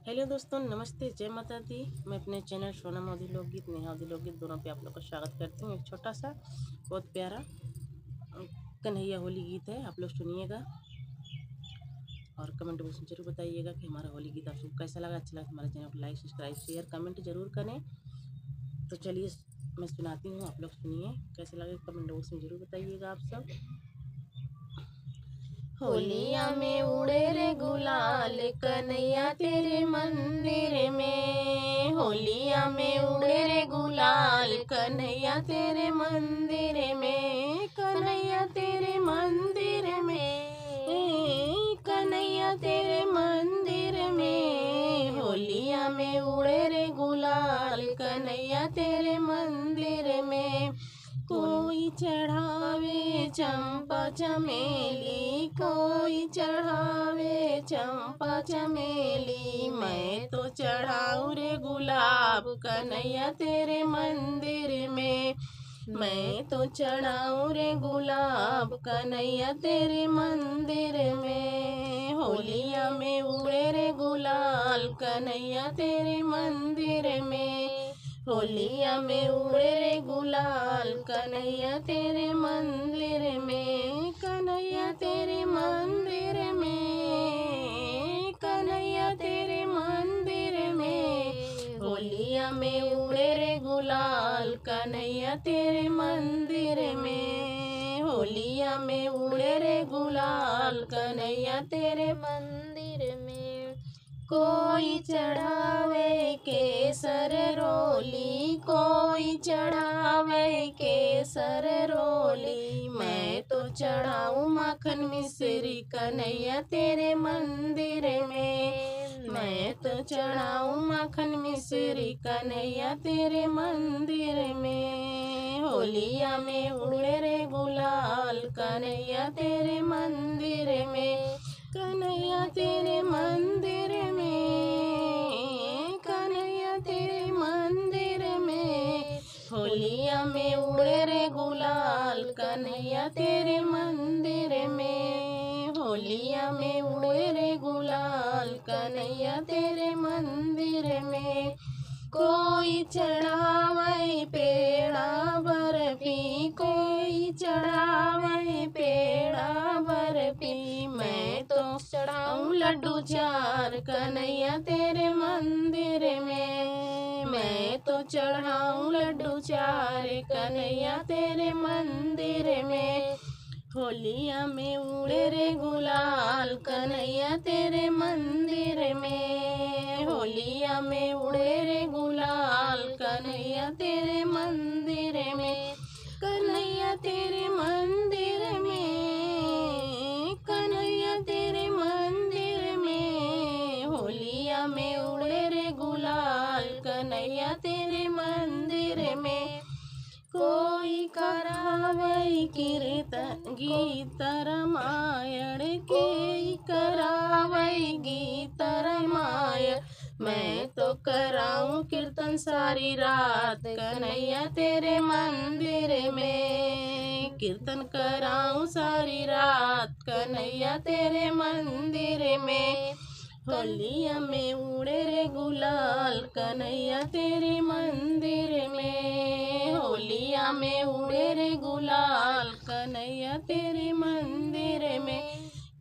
Hello दोस्तों, नमस्ते, जय माता दी। मैं अपने चैनल सोनम अवधी लोकगीत, नेहा अवधी लोकगीत दोनों पे आप लोग का स्वागत करती हूँ। एक छोटा सा बहुत प्यारा कन्हैया होली गीत है, आप लोग सुनिएगा और कमेंट बॉक्स में जरूर बताइएगा कि हमारा होली गीत आपको कैसा लगा। अच्छा लगा हमारे चैनल को लाइक, सब्सक्राइब, शेयर, कमेंट जरूर करें। तो चलिए मैं सुनाती हूँ, आप लोग सुनिए। कैसा लगे कमेंट बॉक्स में जरूर बताइएगा आप सब। होलिया में उड़े रे गुलाल कन्हैया तेरे मंदिर में, होलिया में उड़े रे गुलाल कन्हैया तेरे मंदिर में, कन्हैया तेरे मंदिर में, कन्हैया तेरे मंदिर में, होलिया में उड़े रे गुलाल कन्हैया तेरे मंदिर में। कोई चढ़ावे चंपा चमेली, कोई चढ़ावे चंपा चमेली, मैं तो चढ़ाऊं रे गुलाब कन्हैया तेरे मंदिर में, मैं तो चढ़ाऊं रे गुलाब कन्हैया तेरे मंदिर में। होलिया में उड़े रे गुलाल कन्हैया तेरे मंदिर में, होलिया में उड़े रे गुलाल कन्हैया तेरे मंदिर में, कन्हैया तेरे मंदिर में, कन्हैया तेरे मंदिर में, होलिया में उड़े रे गुलाल कन्हैया तेरे मंदिर में, होलिया में उड़े रे गुलाल कन्हैया तेरे मंदिर में। कोई चढ़ावे केसर रोली, कोई चढ़ावे केसर रोली, मैं तो चढ़ाऊं माखन मिश्री कन्हैया तेरे मंदिर में, मैं तो चढ़ाऊं माखन मिश्री कन्हैया तेरे मंदिर में। होलिया में उड़े रे गुलाल कन्हैया तेरे मंदिर में, कन्हैया तेरे मंदिर में, कन्हैया तेरे मंदिर में, होलिया में उड़े रे गुलाल कन्हैया तेरे मंदिर में, होलिया में उड़े रे गुलाल कन्हैया तेरे मंदिर में। कोई चढ़ावे पेड़ा बर्फी, कोई चढ़ावे पेड़ा बर्फी, मैं तो चढ़ाऊं लड्डू चार कन्हैया तेरे मंदिर में, मैं तो चढ़ाऊं लड्डू चार कन्हैया तेरे मंदिर में। होलिया में उड़े रे गुलाल कन्हैया तेरे मंदिर में, होलिया में उड़े रे गुलाल कन्हैया तेरे मंदिर में, कन्हैया तेरे मंदिर में, कन्हैया तेरे मंदिर में, होलिया में उड़े रे गुलाल कन्हैया तेरे मंदिर में। कोई करावै कीर्तन गीत रामायण, के करावै गीत रामायण, मैं तो कराऊं कीर्तन सारी रात कन्हैया तेरे मंदिर में, कीर्तन कराऊं सारी रात कन्हैया तेरे मंदिर में। होलिया में उड़े रे गुलाल कन्हैया तेरे मंदिर में, होलिया में उड़े रे गुलाल कन्हैया तेरे मंदिर में,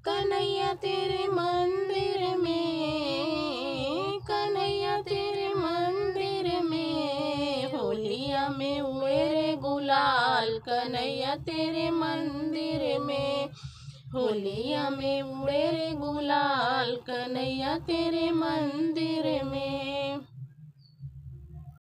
कन्हैया तेरे मंदिर में, कन्हैया तेरे मंदिर में, होलिया में उड़े रे गुलाल कन्हैया तेरे मंदिर में, होलिया में उड़े रे गुलाल कन्हैया तेरे मंदिर में।